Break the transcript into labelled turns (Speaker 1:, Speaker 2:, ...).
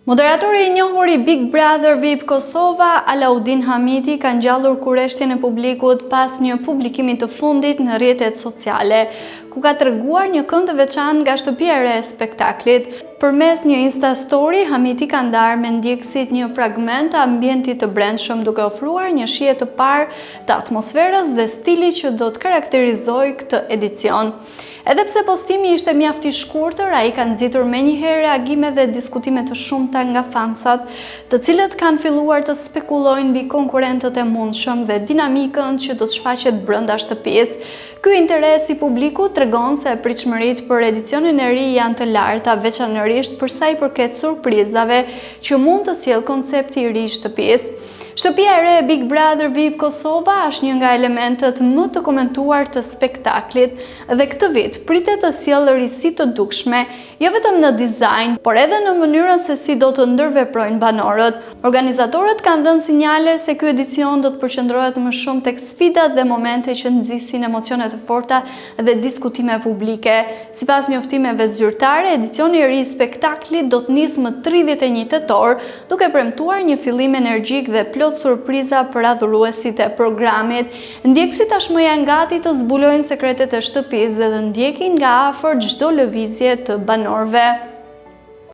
Speaker 1: Moderatori i njohur i Big Brother VIP Kosova, Alaudin Hamiti, ka ngjallur kurreshtjen e publikut pas një publikimi të fundit në rrjetet sociale, ku ka treguar një këngë të veçantë nga shtëpia e re e spektaklit. Përmes një Insta Story, Hamiti ka ndarë me ndjekësit një fragment të ambientit të brendshëm, duke ofruar një shije të parë të atmosferës dhe stilit që do të karakterizojë këtë edicion. Edhe pse postimi ishte mjaft i shkurtër, ai ka nxitur menjëherë reagime dhe diskutime të shumta nga fansat, të cilët kanë filluar të spekulojnë mbi konkurrentët e mundshëm dhe dinamikën që do të shfaqet brenda shtëpisë. Ky interes i publikut tregon se pritshmëritë për edicionin e ri janë të larta, veçanërisht për sa i përket surprizave që mund të sjellë koncepti i ri i shtëpisë. Shtëpia e re e Big Brother VIP Kosova është një nga elementet më të komentuar të spektaklit dhe këtë vit pritet të sjellë risi të dukshme, jo vetëm në dizajn, por edhe në mënyrën se si do të ndërveprojnë banorët. Organizatorët kanë dhënë sinjale se ky edicion do të përqendrohet më shumë tek sfidat dhe momente që nxisin emocione të forta dhe diskutime publike. Sipas njoftimeve zyrtare, edicioni i ri i spektaklit do të nisë më 31 tetor, duke premtuar një fillim energjik dhe plot surpriza për adhuruesit e programit. Ndjekësit tashmë janë gati të zbulojnë sekretet e shtëpisë dhe të ndjekin nga afër çdo lëvizje të banorëve.